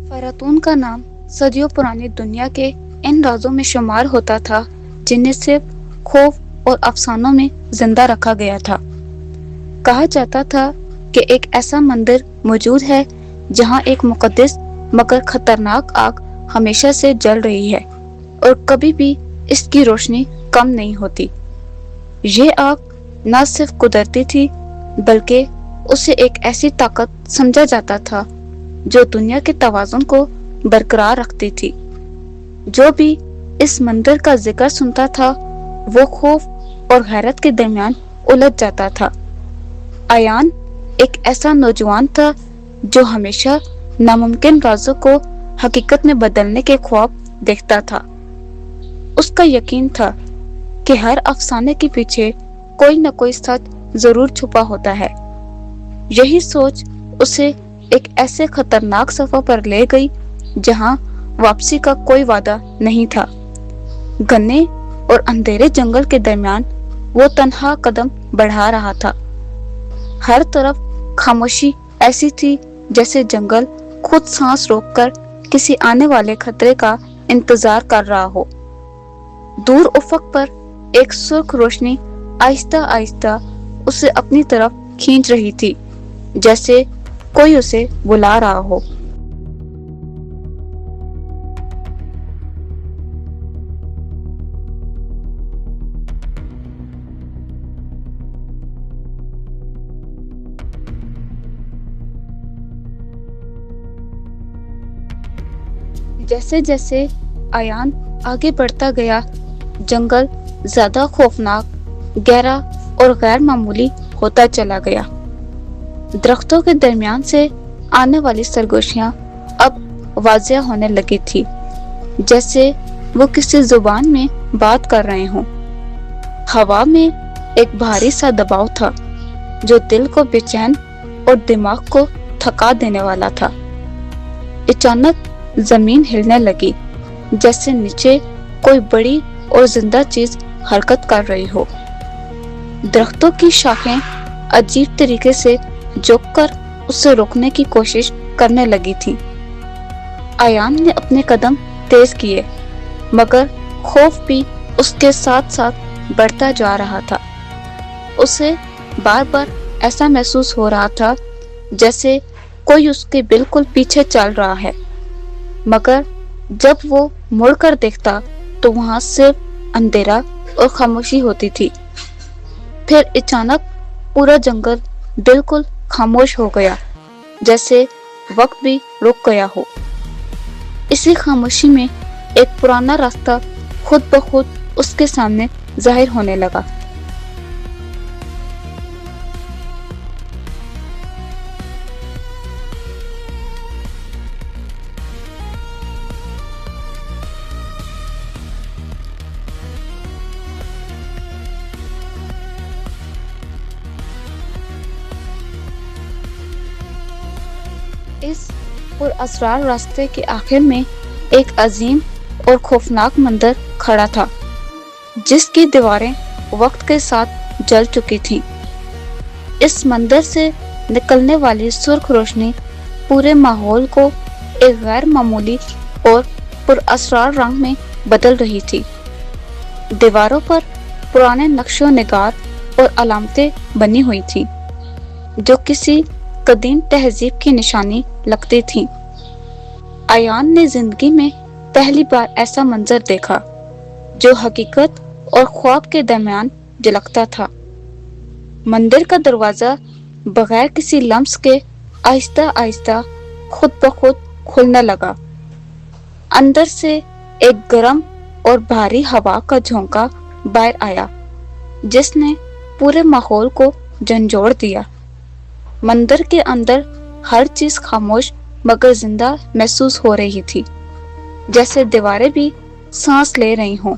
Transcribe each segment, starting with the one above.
फ़रातून का नाम सदियों पुरानी दुनिया के इन राज़ों में शुमार होता था जिन्हें सिर्फ खौफ और अफसानों में जिंदा रखा गया था। कहा जाता था कि एक ऐसा मंदिर मौजूद है जहां एक मुकद्दस मगर खतरनाक आग हमेशा से जल रही है और कभी भी इसकी रोशनी कम नहीं होती। ये आग न सिर्फ कुदरती थी बल्कि उसे एक ऐसी ताकत समझा जाता था जो दुनिया के तवाज़ुन को बरकरार रखती थी। जो भी इस मंदिर का जिक्र सुनता था वो खौफ और हैरत के दरमियान उलझ जाता था। आयान एक ऐसा नौजवान था जो हमेशा नामुमकिन राज़ों को हकीकत में बदलने के ख्वाब देखता था। उसका यकीन था कि हर अफसाने के पीछे कोई न कोई सच जरूर छुपा होता है। यही सोच उसे एक ऐसे खतरनाक सफर पर ले गई जहां वापसी का कोई वादा नहीं था। घने और अंधेरे जंगल के दरमियान वो तन्हा कदम बढ़ा रहा था। हर तरफ खामोशी ऐसी थी जैसे जंगल खुद सांस रोककर किसी आने वाले खतरे का इंतजार कर रहा हो। दूर उफक पर एक सुर्ख रोशनी आहिस्ता आहिस्ता उसे अपनी तरफ खींच रही थी, जैसे कोई उसे बुला रहा हो। जैसे जैसे आयान आगे बढ़ता गया, जंगल ज्यादा खौफनाक, गहरा और गैर मामूली होता चला गया। दरख्तों के दरमियान से आने वाली सरगोशियां अब वाज़िया होने लगी थी, जैसे वो किसी जुबान में बात कर रहे हों। हवा में एक भारी सा दबाव था जो दिल को बेचैन और दिमाग को थका देने वाला था। अचानक जमीन हिलने लगी, जैसे नीचे कोई बड़ी और जिंदा चीज हरकत कर रही हो। दरख्तों की शाखें अजीब तरीके से झुककर उसे रोकने की कोशिश करने लगी थीं। आयान ने अपने कदम तेज किए, मगर खौफ भी उसके साथ साथ बढ़ता जा रहा था। उसे बार बार ऐसा महसूस हो रहा था जैसे कोई उसके बिल्कुल पीछे चल रहा है, मगर जब वो मुड़कर देखता तो वहां सिर्फ अंधेरा और खामोशी होती थी। फिर अचानक पूरा जंगल बिल्कुल खामोश हो गया, जैसे वक्त भी रुक गया हो। इसी खामोशी में एक पुराना रास्ता खुद ब खुद उसके सामने जाहिर होने लगा। इस पुरअसरार रास्ते के आखिर में एक अजीम और खौफनाक मंदिर खड़ा था, जिसकी दीवारें वक्त के साथ जल चुकी थीं। इस मंदिर से निकलने वाली सुर्ख रोशनी पूरे माहौल को एक गैर मामूली और पुरअसरार रंग में बदल रही थी। दीवारों पर पुराने नक्शो निगार और अलामतें बनी हुई थीं, जो किसी कदीम तहजीब की निशानी लगती थीं। आयान ने जिंदगी में पहली बार ऐसा मंजर देखा जो हकीकत और ख्वाब के दरमियान झलकता था। मंदिर का दरवाजा बगैर किसी लम्स के आहिस्ता आहिस्ता खुद ब खुद खुलने लगा। अंदर से एक गर्म और भारी हवा का झोंका बाहर आया, जिसने पूरे माहौल को झंझोड़ दिया। मंदिर के अंदर हर चीज खामोश मगर जिंदा महसूस हो रही थी, जैसे दीवारें भी सांस ले रही हों।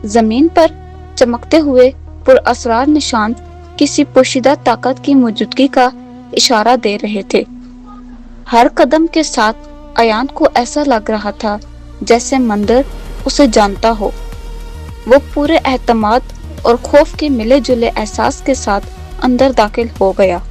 जमीन पर चमकते हुए पुरअसरार निशान किसी पोशीदा ताकत की मौजूदगी का इशारा दे रहे थे। हर कदम के साथ आयान को ऐसा लग रहा था जैसे मंदिर उसे जानता हो। वो पूरे एहतमाद और खौफ के मिले जुले एहसास के साथ अंदर दाखिल हो गया।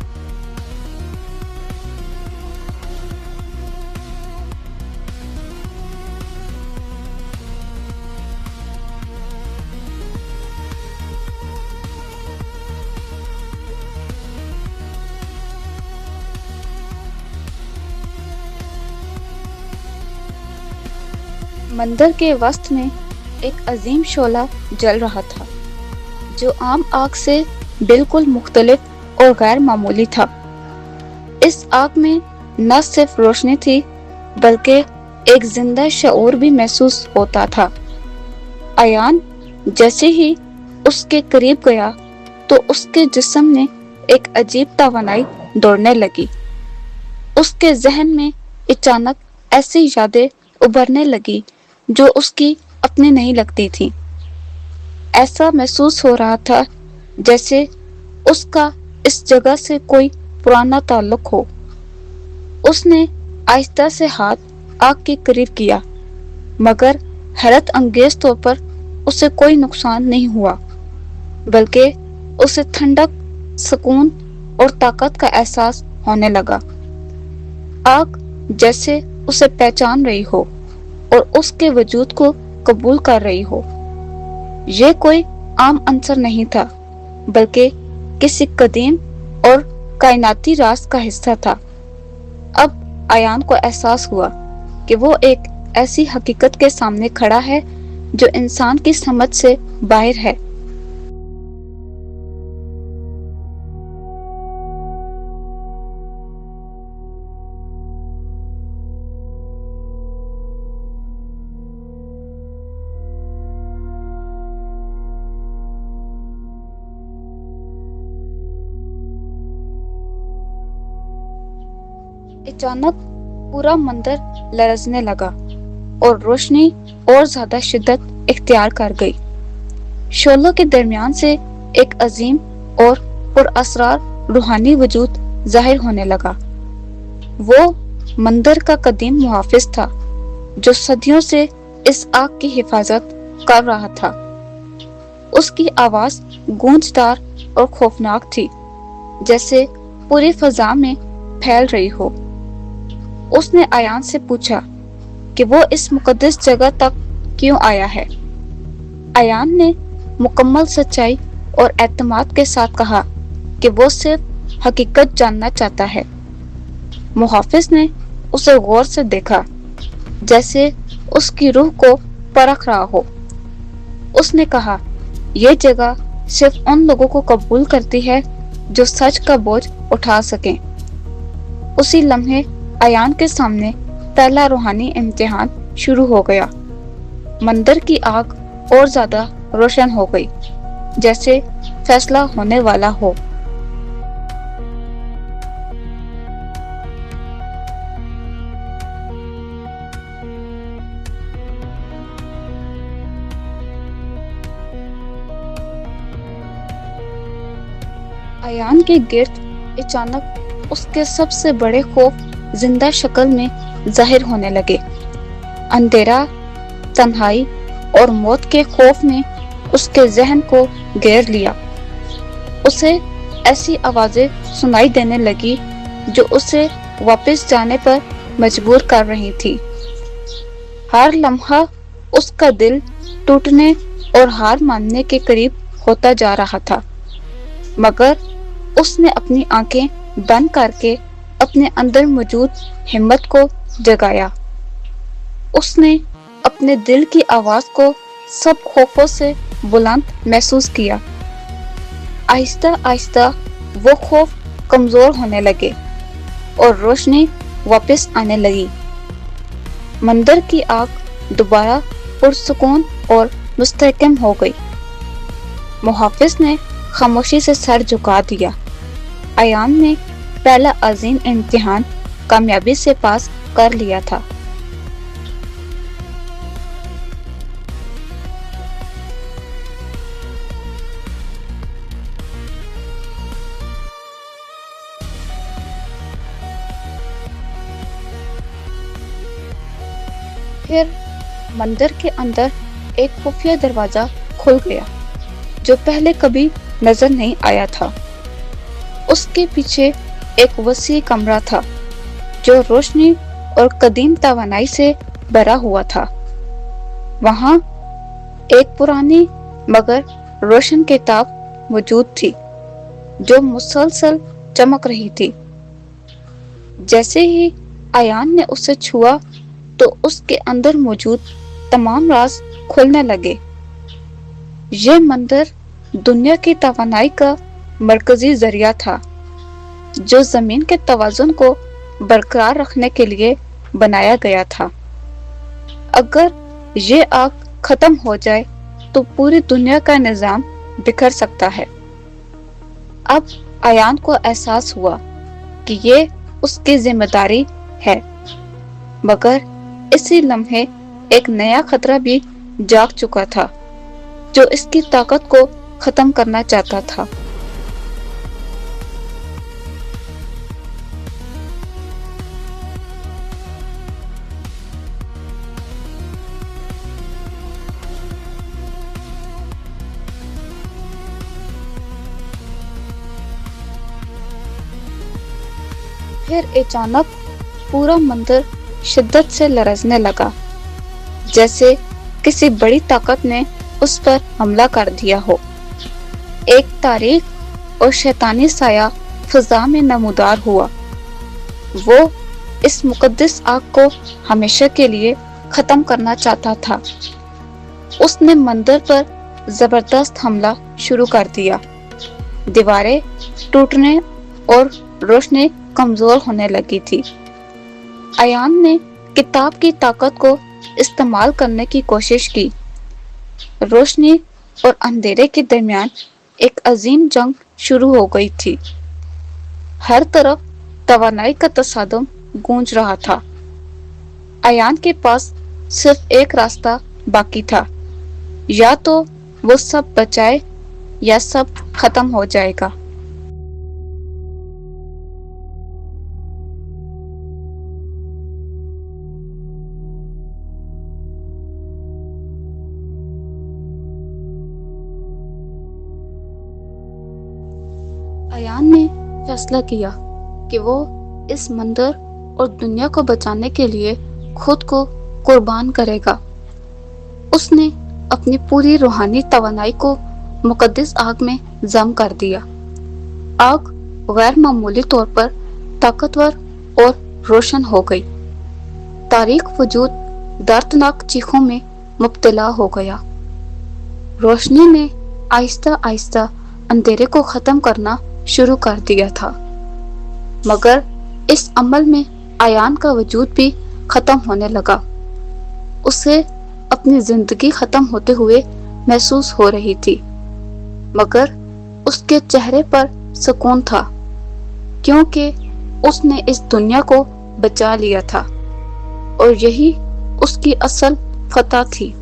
مندر کے وسط میں ایک عظیم شعلہ جل رہا تھا جو عام آگ سے بالکل مختلف اور غیر معمولی تھا۔ اس آگ میں نہ صرف روشنی تھی بلکہ ایک زندہ شعور بھی محسوس ہوتا تھا۔ ایان جیسے ہی اس کے قریب گیا تو اس کے جسم میں ایک عجیب توانائی دوڑنے لگی۔ اس کے ذہن میں اچانک ایسی یادیں ابھرنے لگی جو اس کی اپنی نہیں لگتی تھی۔ ایسا محسوس ہو رہا تھا جیسے اس کا اس جگہ سے کوئی پرانا تعلق ہو۔ اس نے آہستہ سے ہاتھ آگ کے قریب کیا مگر حیرت انگیز طور پر اسے کوئی نقصان نہیں ہوا بلکہ اسے ٹھنڈک، سکون اور طاقت کا احساس ہونے لگا۔ آگ جیسے اسے پہچان رہی ہو اور اس کے وجود کو قبول کر رہی ہو۔ یہ کوئی عام عنصر نہیں تھا بلکہ کسی قدیم اور کائناتی راز کا حصہ تھا۔ اب ایان کو احساس ہوا کہ وہ ایک ایسی حقیقت کے سامنے کھڑا ہے جو انسان کی سمجھ سے باہر ہے۔ اچانک پورا مندر لرزنے لگا اور روشنی اور زیادہ شدت اختیار کر گئی۔ شعلوں کے درمیان سے ایک عظیم اور پراسرار روحانی وجود ظاہر ہونے لگا۔ وہ مندر کا قدیم محافظ تھا جو صدیوں سے اس آگ کی حفاظت کر رہا تھا۔ اس کی آواز گونجدار اور خوفناک تھی، جیسے پوری فضا میں پھیل رہی ہو۔ اس نے ایان سے پوچھا کہ وہ اس مقدس جگہ تک کیوں آیا ہے۔ ایان نے مکمل سچائی اور اعتماد کے ساتھ کہا کہ وہ صرف حقیقت جاننا چاہتا ہے۔ محافظ نے اسے غور سے دیکھا، جیسے اس کی روح کو پرکھ رہا ہو۔ اس نے کہا، یہ جگہ صرف ان لوگوں کو قبول کرتی ہے جو سچ کا بوجھ اٹھا سکیں۔ اسی لمحے ایان کے سامنے پہلا روحانی امتحان شروع ہو گیا۔ مندر کی آگ اور زیادہ روشن ہو گئی، جیسے فیصلہ ہونے والا ہو۔ ایان کے گرد اچانک اس کے سب سے بڑے خوف زندہ شکل میں ظاہر ہونے لگے۔ اندھیرا، تنہائی اور موت کے خوف نے اس کے ذہن کو گھیر لیا۔ اسے ایسی آوازیں سنائی دینے لگی جو اسے واپس جانے پر مجبور کر رہی تھی۔ ہر لمحہ اس کا دل ٹوٹنے اور ہار ماننے کے قریب ہوتا جا رہا تھا، مگر اس نے اپنی آنکھیں بند کر کے اپنے اندر موجود ہمت کو جگایا۔ اس نے اپنے دل کی آواز کو سب خوفوں سے بلند محسوس کیا۔ آہستہ آہستہ وہ خوف کمزور ہونے لگے اور روشنی واپس آنے لگی۔ مندر کی آگ دوبارہ پرسکون اور مستحکم ہو گئی۔ محافظ نے خاموشی سے سر جھکا دیا۔ ایان نے پہلا عظیم امتحان کامیابی سے پاس کر لیا تھا۔ پھر مندر کے اندر ایک خفیہ دروازہ کھل گیا جو پہلے کبھی نظر نہیں آیا تھا۔ اس کے پیچھے ایک وسیع کمرہ تھا جو روشنی اور قدیم توانائی سے بھرا ہوا تھا۔ وہاں ایک پرانی مگر روشن کتاب موجود تھی جو مسلسل چمک رہی تھی۔ جیسے ہی ایان نے اسے چھوا تو اس کے اندر موجود तमाम राज खुलने लगे। ये मंदिर दुनिया की तवानाई का मरकजी जरिया था, जो जमीन के तवाजुन को बरकरार रखने के लिए बनाया गया था। अगर ये आग खत्म हो जाए तो पूरी दुनिया का निजाम बिखर सकता है। अब अयान को एहसास हुआ कि ये उसकी जिम्मेदारी है, मगर इसी लम्हे एक नया खतरा भी जाग चुका था, जो इसकी ताकत को खत्म करना चाहता था। फिर अचानक पूरा मंदिर शिद्दत से लरजने लगा, जैसे किसी बड़ी ताकत ने उस पर हमला कर दिया हो। एक तारीक और शैतानी साया फिजा में नमूदार हुआ। वो इस मुकद्दस आग को हमेशा के लिए खत्म करना चाहता था। उसने मंदिर पर जबरदस्त हमला शुरू कर दिया। दीवारें टूटने और रोशनी कमजोर होने लगी थी। अयान ने किताब की ताकत को इस्तेमाल करने की कोशिश की। रोशनी और अंधेरे के दरमियान एक अजीम जंग शुरू हो गई थी। हर तरफ तवानाई का तसादुम गूंज रहा था। अयान के पास सिर्फ एक रास्ता बाकी था, या तो वो सब बचाए या सब खत्म हो जाएगा। अयान ने फैसला किया कि वो इस मंदिर और दुनिया को बचाने के लिए खुद को कुर्बान करेगा। उसने अपनी पूरी रूहानी तवानाई को मुकद्दस आग में जम कर दिया। आग गैर मामूली तौर पर ताकतवर और रोशन हो गई। तारीख वजूद दर्दनाक चीखों में मुब्तला हो गया। रोशनी ने आहिस्ता आहिस्ता अंधेरे को खत्म करना शुरू कर दिया था, मगर इस अमल में अयान का वजूद भी खत्म होने लगा। उसे अपनी जिंदगी खत्म होते हुए महसूस हो रही थी, मगर उसके चेहरे पर सुकून था, क्योंकि उसने इस दुनिया को बचा लिया था और यही उसकी असल फतह थी।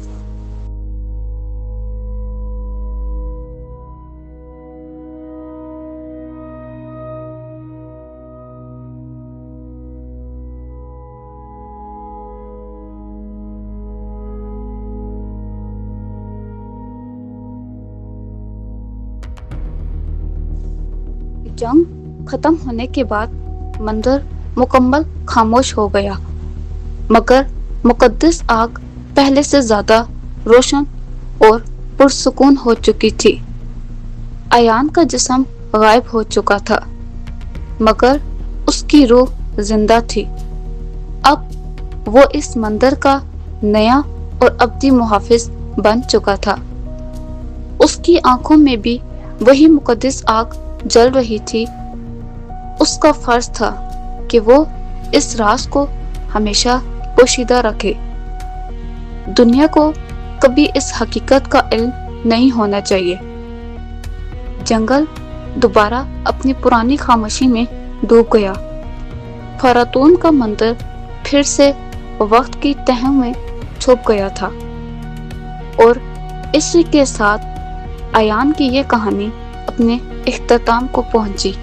जंग खत्म होने के बाद मंदिर मुकम्मल खामोश हो गया, मगर मुकद्दस आग पहले से ज्यादा रोशन और पुरसुकून हो चुकी थी। अयान का जिस्म गायब हो चुका था, मगर उसकी रूह जिंदा थी। अब वो इस मंदिर का नया और अब्दी मुहाफिज बन चुका था। उसकी आंखों में भी वही मुकद्दस आग जल रही थी। उसका फर्ज था कि वो इस राज को हमेशा पोशीदा रखे। दुनिया को कभी इस हकीकत का इल्म नहीं होना चाहिए। जंगल दोबारा अपनी पुरानी खामोशी में डूब गया। फरातून का मंदिर फिर से वक्त की तह में छुप गया था, और इसी के साथ अयान की ये कहानी अपने इख्तिताम को पहुंची।